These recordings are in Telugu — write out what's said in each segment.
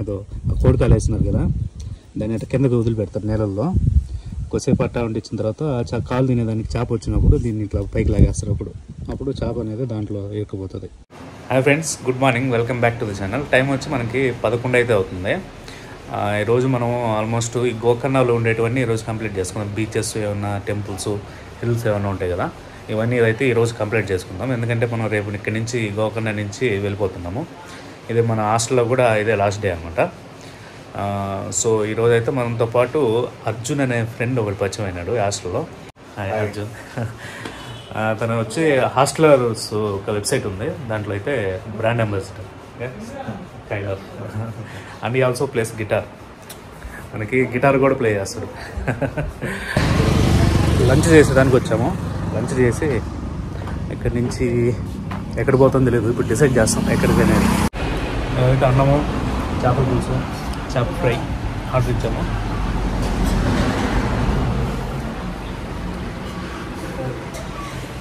అదో కోడికాలు వేస్తున్నారు కదా, దాన్ని అట్లా కిందకి వదిలిపెడతారు నీళ్ళల్లో. కొద్దిసేపు అట్టా వండించిన తర్వాత కాలు తినేదానికి చేప వచ్చినప్పుడు దీన్ని ఇట్లా పైకి లాగేస్తారు. అప్పుడు చేప అనేది దాంట్లో ఇరుక్కుపోతుంది. Hi friends, good morning, welcome back to the channel. Time వచ్చి మనకి 11 అయితే అవుతుంది. ఈరోజు మనం ఆల్మోస్ట్ ఈ గోకర్ణలో ఉండేటివన్నీ ఈరోజు కంప్లీట్ చేసుకుందాం. బీచెస్ ఏమన్నా, టెంపుల్స్, హిల్స్ ఏమైనా ఉంటాయి కదా, ఇవన్నీ అయితే ఈరోజు కంప్లీట్ చేసుకుందాం. ఎందుకంటే మనం రేపు ఇక్కడి నుంచి గోకర్ణ నుంచి వెళ్ళిపోతున్నాము. ఇది మన హాస్టల్లో కూడా ఇదే లాస్ట్ డే అనమాట. సో ఈరోజు అయితే మనతో పాటు అర్జున్ అనే ఫ్రెండ్ ఒకటి పరిచయం అయినాడు హాస్టల్లో. హాయ్ అర్జున్. తను వచ్చి హాస్టలర్స్ ఒక వెబ్సైట్ ఉంది, దాంట్లో అయితే brand ambassador kind of. And ఈ ఆల్సో ప్లేస్ గిటార్, మనకి గిటార్ కూడా ప్లే చేస్తాడు. లంచ్ చేసేదానికి వచ్చాము. లంచ్ చేసి ఇక్కడి నుంచి ఎక్కడ పోతుందో తెలియదు, ఇప్పుడు డిసైడ్ చేస్తాం ఎక్కడికి అనేది. అయితే అన్నము, చేపల పులుసు, చేప ఫ్రై ఆర్డర్ ఇచ్చాము.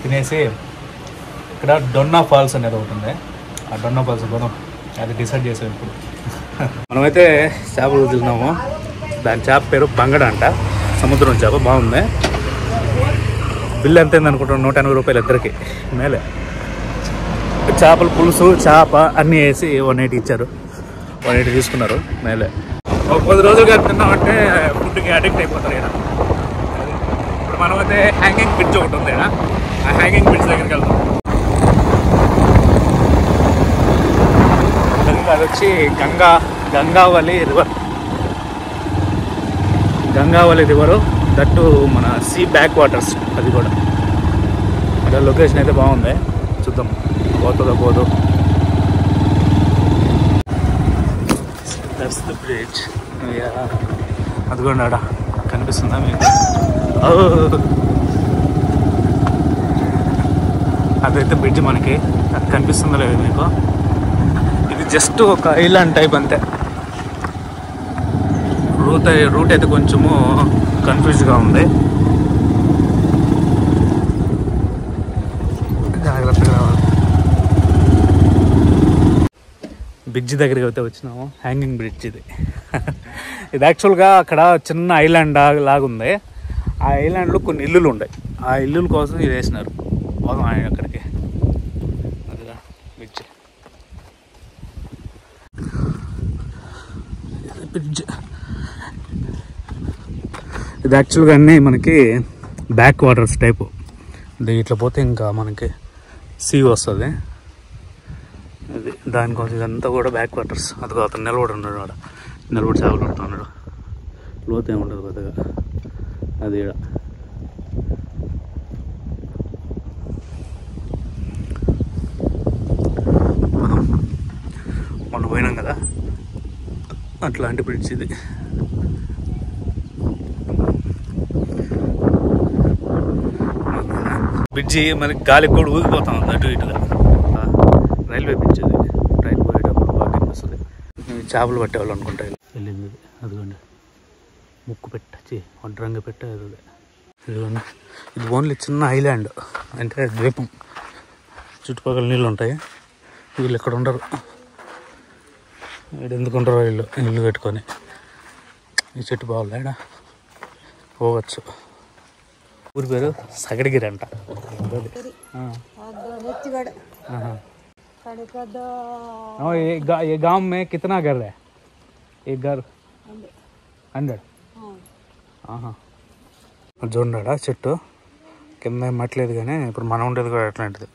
తినేసి ఇక్కడ డొన్నా ఫాల్స్ అనేది ఒకటి ఉంది, ఆ డొన్నా ఫాల్స్ పోదాం, అది డిసైడ్ చేసాం ఇప్పుడు. మనమైతే చేపలు వదిలినాము. దాని చేప పేరు బంగడ అంట, సముద్రం చేప, బాగుంది. బిల్లు ఎంత అయింది అనుకుంటున్నాం, 180 రూపాయలు ఇద్దరికి మేలే. చేపల పులుసు, చేప అన్నీ వేసి 180 ఇచ్చారు. 180 తీసుకున్నారు, మేలే. ఒక 10 రోజులుగా తిన్నామంటే ఫుడ్కి అడిక్ట్ అయిపోతారు ఇక్కడ. ఇప్పుడు మనమైతే హ్యాంగింగ్ బ్రిడ్జ్ ఒకటి ఉంది ఇక్కడ, ఆ హ్యాంగింగ్ బ్రిడ్జ్ దగ్గరికి వెళ్తాం. అది వచ్చి గంగావళి రివరు, దట్టు మన సీ బ్యాక్ వాటర్స్. అది కూడా అక్కడ లొకేషన్ అయితే బాగుంది, చూద్దాం పోతుందో పోదు. That's the bridge. అదిగోండి ఆడ కనిపిస్తుందా మీకు? అదైతే బ్రిడ్జ్, మనకి అది కనిపిస్తుందో లేదు మీకు? ఇది జస్ట్ ఒక ఐలాండ్ టైప్ అంతే. రూట్ అయితే కొంచెము కన్ఫ్యూజ్గా ఉంది, జాగ్రత్తగా రావాలి. బ్రిడ్జ్ దగ్గరికి అయితే వచ్చినాము, హ్యాంగింగ్ బ్రిడ్జ్ ఇది. ఇది యాక్చువల్గా అక్కడ చిన్న ఐలాండ్ లాగుంది. ఆ ఐలాండ్లో కొన్ని ఇల్లులు ఉన్నాయి, ఆ ఇల్లుల కోసం ఇది వేసినారు. పోదాం ఆయన అక్కడికి. అదిగా బ్రిడ్జ్, బ్రిడ్జ్ ఇది యాక్చువల్గా అన్నీ మనకి బ్యాక్ వాటర్స్ టైపు. ఇది ఇట్లా పోతే ఇంకా మనకి సీ వస్తుంది. అది దానికోసం ఇదంతా కూడా బ్యాక్ వాటర్స్. అదిగో అతను నిలబడి ఉన్నాడు, వాడు నిలబడి చేపలు పడుతున్నాడు. లోతు ఏముండదు పెద్దగా. అది మనం మొన్న పోయినాం కదా, అట్లాంటి బ్రిడ్జ్ ఇది. బ్రిడ్జి మనకి గాలికి కూడా ఊగిపోతా ఉంది అటు ఇటుగా. రైల్వే బ్రిడ్జ్ అది, ట్రైన్ పోయేటప్పుడు బాగా కనిపిస్తుంది. చేపలు పట్టేవాళ్ళు అనుకుంటా వెళ్ళింది. అదిగోండి ముక్కు పెట్ట ఒంటరంగా పెట్టే అది. ఇదిగోండి, ఇది ఓన్లీ చిన్న ఐలాండ్, అంటే ద్వీపం. చుట్టుపక్కల నీళ్ళు ఉంటాయి. వీళ్ళు ఇక్కడ ఉండరు. ఇక్కడ ఎందుకు ఉండరు వీళ్ళు? ఇల్లు కట్టుకొని. ఈ చెట్టు బాగుంది, ఇక్కడ పోవచ్చు. ఊరి పేరు సగడిగిరి అంట. ये गांव में कितना घर है? एक घर 100. చూడండా చెట్టు కింద మట్లేదు, కానీ ఇప్పుడు మనం ఉండేది కూడా అట్లాంటిది.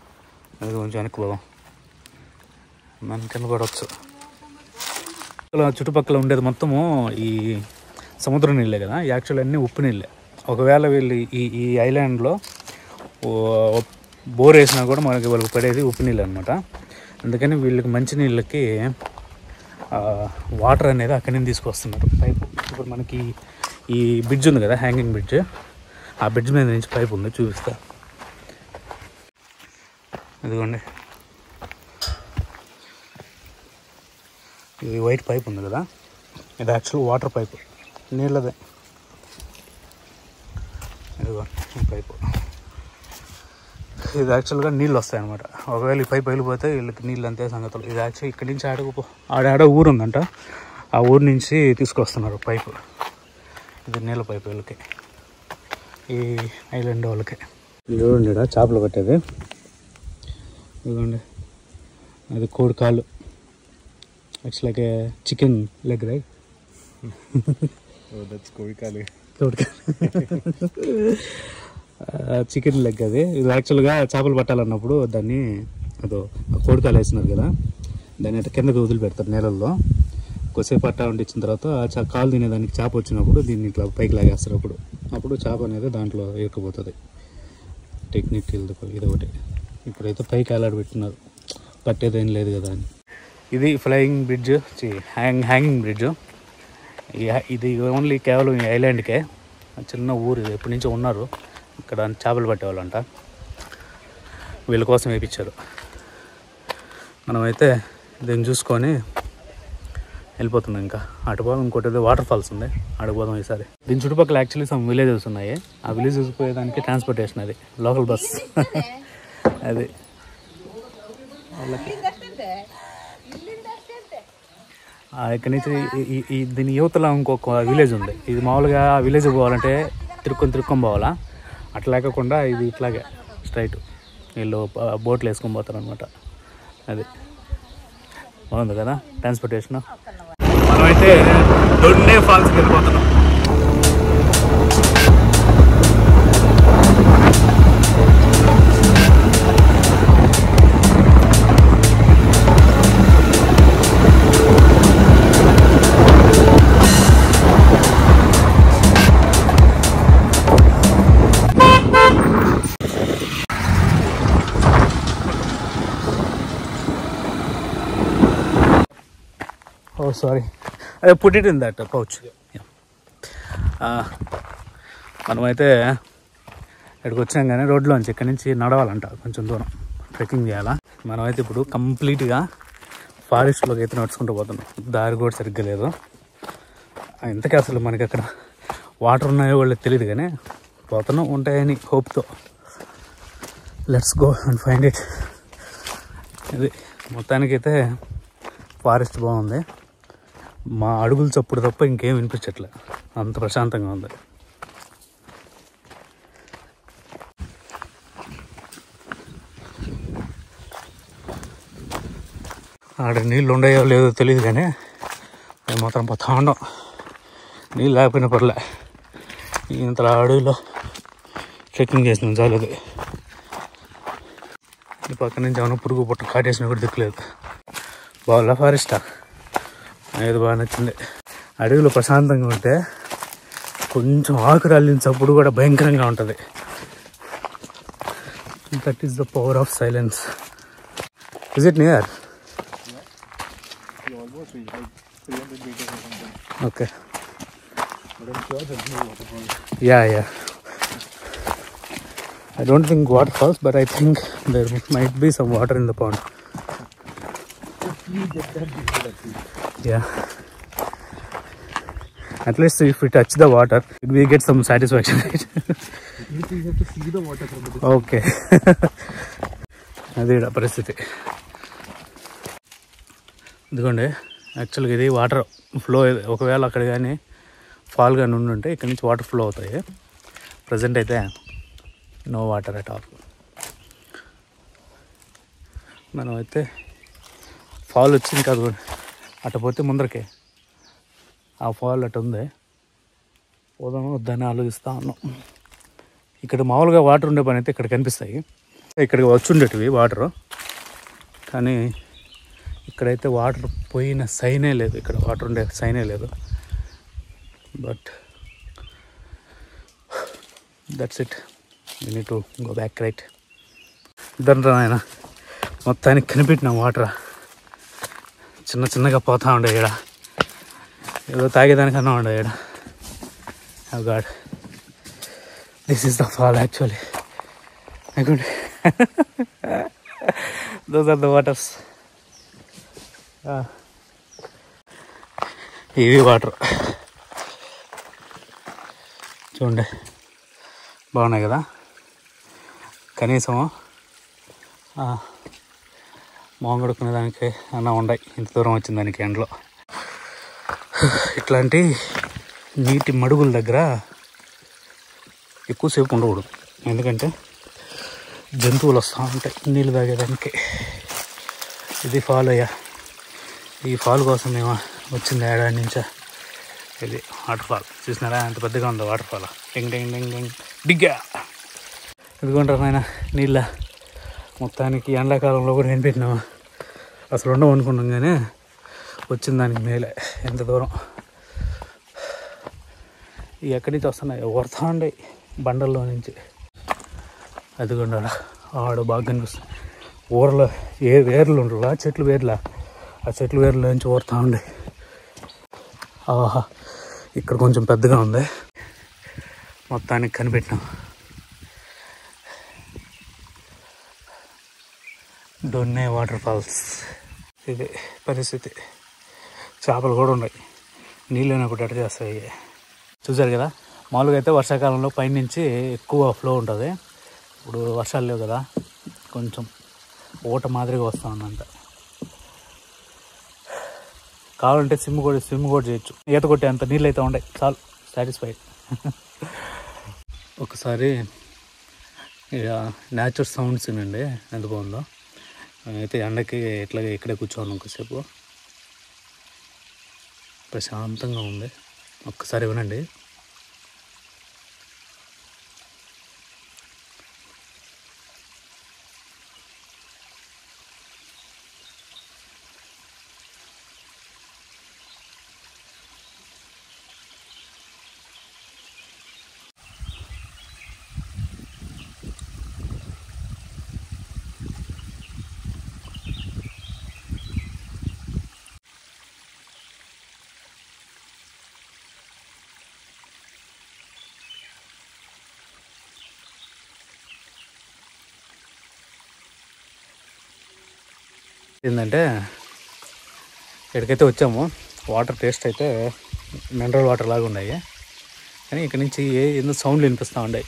అది కొంచెం వెనక్కి పోదాం, మన కింద పడవచ్చు. చుట్టుపక్కల ఉండేది మొత్తము ఈ సముద్రం నీళ్ళే కదా, యాక్చువల్ అన్నీ ఉప్పు నీళ్ళే. ఒకవేళ వీళ్ళు ఈ ఐలాండ్లో బోర్ వేసినా కూడా మనకి వాళ్ళకి పడేది ఉప్పు నీళ్ళు అనమాట. అందుకని వీళ్ళకి మంచి నీళ్ళకి వాటర్ అనేది అక్కడి నుంచి తీసుకొస్తున్నారు, పైపు. ఇప్పుడు మనకి ఈ బ్రిడ్జ్ ఉంది కదా, హ్యాంగింగ్ బ్రిడ్జ్, ఆ బ్రిడ్జ్ మీద నుంచి పైపు ఉంది, చూపిస్తా. ఇదిగోండి, ఇది వైట్ పైప్ ఉంది కదా, ఇది యాక్చువల్ వాటర్ పైపు, నీళ్ళదే. ఇదిగో ఈ పైపు, ఇది యాక్చువల్గా నీళ్ళు వస్తాయి అనమాట. ఒకవేళ ఈ పైపు వెళ్ళిపోతే వీళ్ళకి నీళ్ళు అంతే సంగతులు. ఇది యాక్చువల్ ఇక్కడి నుంచి ఆడ ఊరు ఉందంట, ఆ ఊరి నుంచి తీసుకొస్తున్నారు పైపు. ఇది నీళ్ళ పైపు వీళ్ళకి, ఈ ఐలాండ్ వాళ్ళకి. చూడండి చేపలు పట్టేది. ఇదిగోండి, అది కోడి కాళ్ళు. It's like A chicken leg, right? Chicken leg అది. ఇది యాక్చువల్గా చేపలు పట్టాలన్నప్పుడు దాన్ని కోడికాలు వేసినారు కదా, దాన్ని అట్లా కిందకి వదిలిపెడతారు నీళ్ళల్లో. కొద్దిసేపు పట్టా వండించిన తర్వాత కాలు తినేదానికి చేప వచ్చినప్పుడు దీన్ని ఇట్లా పైకి లాగేస్తారు. అప్పుడు చేప అనేది దాంట్లో ఇరుక్కుపోతుంది. టెక్నిక్ ఇది ఒకటి. ఇప్పుడైతే పైకి ఎలాడబెట్టున్నారు, పట్టేదేం లేదు కదా అని. ఇది ఫ్లయింగ్ బ్రిడ్జ్, హ్యాంగింగ్ బ్రిడ్జ్. ఇది ఓన్లీ కేవలం ఈ ఐలాండ్కే, చిన్న ఊరు. ఇది ఎప్పటి నుంచో ఉన్నారు ఇక్కడ చేపలు పట్టేవాళ్ళంట, వీళ్ళ కోసం వేయించారు. మనమైతే దీన్ని చూసుకొని వెళ్ళిపోతున్నాం. ఇంకా అటుపోదాం. ఇంకోటి ఏదో వాటర్ ఫాల్స్ ఉంది, అడిగిపోదాం ఈసారి. దీని చుట్టుపక్కల యాక్చువల్లీ సమ్ విలేజెస్ ఉన్నాయి. ఆ విలేజెస్ పోయేదానికి ట్రాన్స్పోర్టేషన్, అది లోకల్ బస్. అది ఇక్కడి నుంచి దీని యువతలో ఇంకొక విలేజ్ ఉంది. ఇది మామూలుగా ఆ విలేజ్ పోవాలంటే తిరుక్కొని పోవాలా. అట్లా లేకుండా ఇది ఇట్లాగే స్ట్రైట్ వీళ్ళు బోట్లు వేసుకొని పోతారు అనమాట. అది బాగుంది కదా ట్రాన్స్పోర్టేషన్. మనమైతే దొడ్నే ఫాల్స్కి వెళ్ళిపోతున్నాం. Oh, sorry. I put it in that pouch. Yeah. మనమైతే ఇక్కడికి వచ్చాం కానీ రోడ్లోంచి ఇక్కడి నుంచి నడవాలంట, కొంచెం దూరం ట్రెక్కింగ్ చేయాలా. మనమైతే ఇప్పుడు కంప్లీట్గా ఫారెస్ట్లోకి అయితే నడుచుకుంటూ పోతున్నాం. దారి కూడా సరిగ్గా లేదు. ఇంతకీ అసలు మనకి అక్కడ వాటర్ ఉన్నాయో వాళ్ళకి తెలియదు కానీ పోతున్నాం, ఉంటాయని హోప్తో. Let's go and find it. ఇది మొత్తానికైతే ఫారెస్ట్ బాగుంది. మా అడుగులు చప్పుడు తప్ప ఇంకేం వినిపించట్లే, అంత ప్రశాంతంగా ఉంది. ఆడ నీళ్ళు ఉన్నాయో లేదో తెలియదు కానీ మేము మాత్రం పోతా ఉండం. నీళ్ళు లేకపోయినా పర్లే, ఇంత అడవిలో ట్రెక్కింగ్ చేసినాం చాలేదు. ఈ పక్క నుంచి ఏమైనా పురుగు పుట్ట కాటేసినా కూడా దిక్కులేదు. బాగుందా ఫారెస్టా? ఏది బాగా నచ్చింది. అడవిలో ప్రశాంతంగా ఉంటే కొంచెం ఆకు రాలించప్పుడు కూడా భయంకరంగా ఉంటుంది. That is the power of silence. Is it near? Okay. Yeah. I don't think waterfalls, but I think there might be some water in the pond. Yeah. At least if we touch the water, we get some satisfaction, right? You have to see the water from the distance. Okay. అదే పరిస్థితి. ఇదిగోండి, యాక్చువల్గా ఇది వాటర్ ఫ్లో. ఒకవేళ అక్కడ కానీ ఫాల్ కానీ ఉండుంటే ఇక్కడ నుంచి వాటర్ ఫ్లో అవుతాయి. ప్రజెంట్ అయితే నో వాటర్ అట్ ఆల్. మనం అయితే ఫాల్ వచ్చింది కాదు, అటు పోతే ముందరకే ఆ ఫాల్ అటు ఉంది. పోదాము వద్దని ఆలోచిస్తూ ఉన్నాం. ఇక్కడ మామూలుగా వాటర్ ఉండే పని అయితే ఇక్కడ కనిపిస్తాయి, ఇక్కడికి వచ్చి ఉండేటివి వాటరు. కానీ ఇక్కడైతే వాటర్ పోయిన సైనే లేదు, ఇక్కడ వాటర్ ఉండే సైనే లేదు. But that's it, you need to go back, right? ఇద్దరు ఆయన మొత్తానికి కనిపెట్టిన వాటర్ చిన్న చిన్నగా పోతా ఉండే. ఇక్కడ ఏదో తాగేదానికన్నా ఉండే. ఇక్కడ oh god, this is the fall actually. I could those are the waters. ఇవి వాటర్ చూడండి, బాగున్నాయి కదా. కనీసం మొహం కడుక్కునే దానికి అన్నా ఉన్నాయి, ఇంత దూరం వచ్చింది దానికి ఎండలో. ఇట్లాంటి నీటి మడుగుల దగ్గర ఎక్కువసేపు ఉండకూడదు, ఎందుకంటే జంతువులు వస్తూ ఉంటాయి నీళ్ళు తాగేదానికి. ఇది ఫాల్ అయ్యా, ఈ ఫాల్ కోసం మేము వచ్చింది ఏడాది నుంచా. ఇది వాటర్ ఫాల్ చూసినారా, ఎంత పెద్దగా ఉందో వాటర్ ఫాల్. డింగ్ డింగ్ డింగ్ డింగ్ డిగ్గా ఇదిగోంటారు నాయన నీళ్ళ. మొత్తానికి ఎండాకాలంలో కూడా నేను పెట్టినాము, అసలు ఉండవు అనుకున్నాం కానీ వచ్చిన దానికి మేలే. ఎంత దూరం ఎక్కడి నుంచి వస్తున్నాయి, వరుతా ఉండే బండల్లో నుంచి. అదిగోండాల ఆడ బాగా కనిపిస్తుంది. ఊరలో వేర్లు ఉండలా, చెట్లు వేర్లా, ఆ చెట్లు వేర్ల నుంచి ఊరుతూ ఉండే. ఆహా, ఇక్కడ కొంచెం పెద్దగా ఉంది. మొత్తానికి కనిపెట్టినాం. డొన్నే వాటర్ ఫాల్స్. ఇది పరిస్థితి. చేపలు కూడా ఉన్నాయి, నీళ్ళు అయినప్పుడు ఎట్ట చేస్తాయి. చూసారు కదా, మామూలుగా అయితే వర్షాకాలంలో పైనుంచి ఎక్కువ ఫ్లో ఉంటుంది. ఇప్పుడు వర్షాలు లేవు కదా, కొంచెం ఊట మాదిరిగా వస్తూ ఉందంట. కావాలంటే స్విమ్ కూడా చేయొచ్చు. ఈత కొట్టే అంత నీళ్ళు అయితే ఉండే, చాలు, సాటిస్ఫైడ్. ఒకసారి ఇక న్యాచురల్ సౌండ్స్ వినండి ఎంత బాగుందో. అయితే ఎండకి ఇట్లాగే ఇక్కడే కూర్చోను ఒకసేపు, ప్రశాంతంగా ఉంది. ఒక్కసారి వినండి. ఏంటంటే ఎక్కడికైతే వచ్చామో వాటర్ టేస్ట్ అయితే మినరల్ వాటర్ లాగా ఉన్నాయి, కానీ ఇక్కడ నుంచి ఏందో సౌండ్లు వినిపిస్తూ ఉన్నాయి.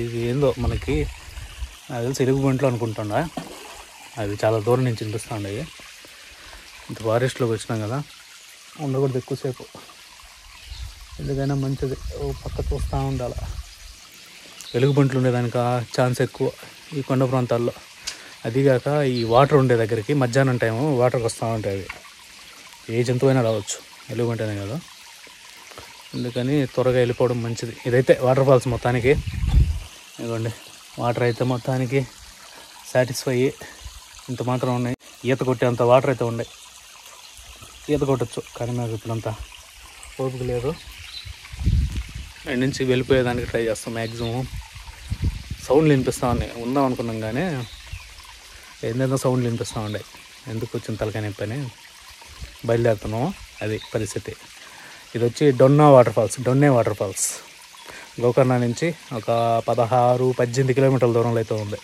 ఇది ఏందో మనకి నాకు తెలిసి ఎలుగు బంట్లో అనుకుంటున్నా, అది చాలా దూరం నుంచి వినిపిస్తూ ఉన్నాయి. ఇంత ఫారెస్ట్లోకి వచ్చినాం కదా, ఉండకూడదు ఎక్కువసేపు, ఎందుకైనా మంచిది ఓ పక్క చూస్తూ ఉండాలి. ఎలుగు బంట్లు ఉండేదానికి ఛాన్స్ ఎక్కువ ఈ కొండ ప్రాంతాల్లో. అదిగాక ఈ వాటర్ ఉండే దగ్గరికి మధ్యాహ్నం టైము వాటర్కి వస్తూ ఉంటాయి. ఏ జంతువు అయినా రావచ్చు, ఎలుగుబంటేనే కదా, అందుకని త్వరగా వెళ్ళిపోవడం మంచిది. ఇదైతే వాటర్ ఫాల్స్ మొత్తానికి. ఇదిగోండి వాటర్ అయితే మొత్తానికి సాటిస్ఫై ఇంత మాత్రం ఉన్నాయి. ఈత కొట్టేంత వాటర్ అయితే ఉన్నాయి, ఈత కొట్టచ్చు, కానీ నాకు ఇప్పుడంతా ఓపిక లేదు. అండ్ నుంచి వెళ్ళిపోయేదానికి ట్రై చేస్తాం మ్యాక్సిమం. సౌండ్లు వినిపిస్తూ ఉన్నాయి, ఉందాం అనుకున్నాం కానీ ఏందేదో సౌండ్లు వినిపిస్తూ ఉండే. ఎందుకు వచ్చిన తలకాయ నొప్పి అని బయలుదేరుతున్నాము. అది పరిస్థితి. ఇది వచ్చి డొన్నే వాటర్ ఫాల్స్ గోకర్ణ నుంచి ఒక 16-18 కిలోమీటర్ల దూరంలో అయితే ఉంది.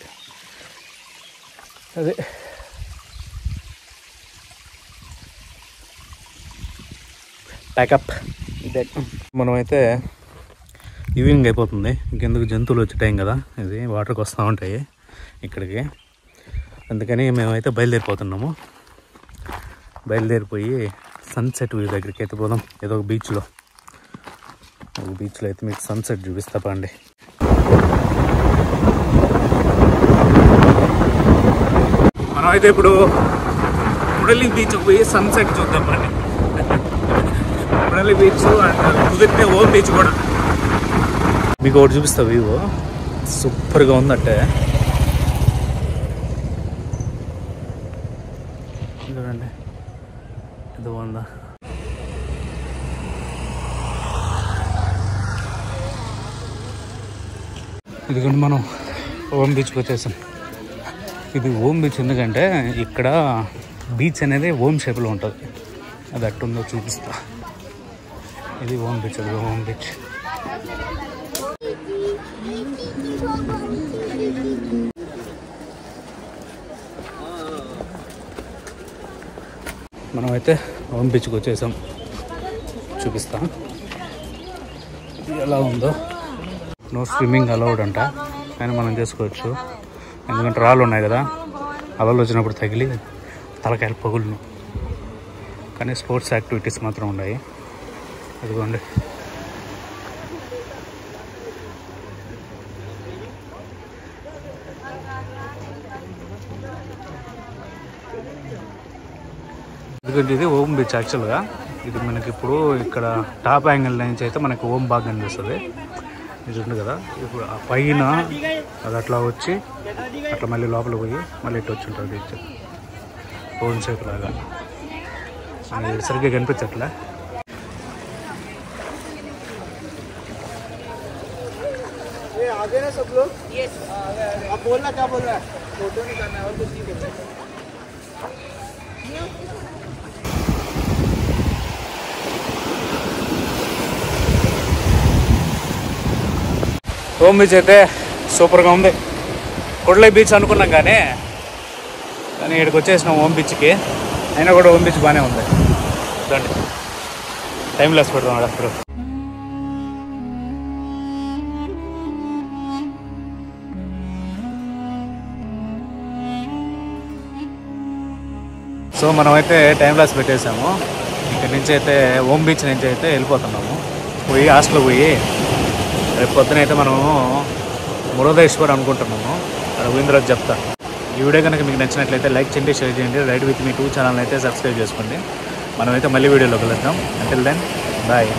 అదే ప్యాకప్. ఇదే మనమైతే ఈవినింగ్ అయిపోతుంది, ఇంకెందుకు జంతువులు వచ్చే టైం కదా, ఇది వాటర్కి వస్తూ ఉంటాయి ఇక్కడికి, అందుకని మేమైతే బయలుదేరిపోతున్నాము. బయలుదేరిపోయి సన్సెట్ వ్యూ దగ్గరికి అయితే పోదాం. ఏదో ఒక బీచ్లో అయితే మీకు సన్సెట్ చూపిస్తా పండి. మనమైతే ఇప్పుడు ముడలి బీచ్కి పోయి సన్సెట్ చూద్దాం అండి. ముడలి బీచ్ అండ్ కుదిరితే ఓం బీచ్ కూడా మీకు ఒకటి చూపిస్తా. వ్యూ సూపర్గా ఉందంటే చూడండి, ఇది బాగుందా. ఇదిగోండి మనం ఓం బీచ్కి వచ్చేసాం. ఇది ఓం బీచ్ ఎందుకంటే ఇక్కడ బీచ్ అనేది ఓం షేప్లో ఉంటుంది. అది అట్టుందో చూపిస్తా. ఇది ఓం బీచ్, అది ఓం బీచ్. మనమైతే ఓం బీచ్కి వచ్చేసాం, చూపిస్తాం ఎలా ఉందో. నో స్విమ్మింగ్ అలౌడ్ అంట, కానీ మనం చేసుకోవచ్చు, ఎందుకంటే రాళ్ళు ఉన్నాయి కదా, అలలు వచ్చినప్పుడు తగిలి తలకాయలు పగులును. కానీ స్పోర్ట్స్ యాక్టివిటీస్ మాత్రం ఉన్నాయి. అదిగోండి. ఎందుకంటే ఇది ఓం బీచ్ యాక్చువల్గా. ఇది మనకి ఇప్పుడు ఇక్కడ టాప్ యాంగిల్ నుంచి అయితే మనకి ఓం బాగా కనిపిస్తుంది. ఇది ఉంది కదా, ఇప్పుడు ఆ పైన అది అట్లా వచ్చి అట్లా మళ్ళీ లోపల పోయి మళ్ళీ ఇటు వచ్చి ఉంటుంది బీచ్ ఓం షేప్ లాగా. ఇది సరిగ్గా కనిపించట్లే. ఓం బీచ్ అయితే సూపర్గా ఉంది. కొడలై బీచ్ అనుకున్నాం కానీ ఇక్కడికి వచ్చేసినాం ఓం బీచ్కి. అయినా కూడా ఓం బీచ్ బాగానే ఉంది. చూడండి, టైం లెస్ పెడతాం అప్పుడు. సో మనమైతే టైం లాస్ పెట్టేసాము. ఇక్కడ నుంచి అయితే ఓం బీచ్ నుంచి అయితే వెళ్ళిపోతున్నాము. పోయి హాస్టల్ పోయి రేపు పొద్దున అయితే మనము మురుదేశ్వర్ అనుకుంటున్నాము. అది పోయిన చెప్తా. ఈ వీడియో కనుక మీకు నచ్చినట్లయితే లైక్ చేయండి, షేర్ చేయండి. రైట్ విత్ మీ 2 ఛానల్ అయితే సబ్స్క్రైబ్ చేసుకోండి. మనమైతే మళ్ళీ వీడియోలో కలుద్దాం. Until then bye.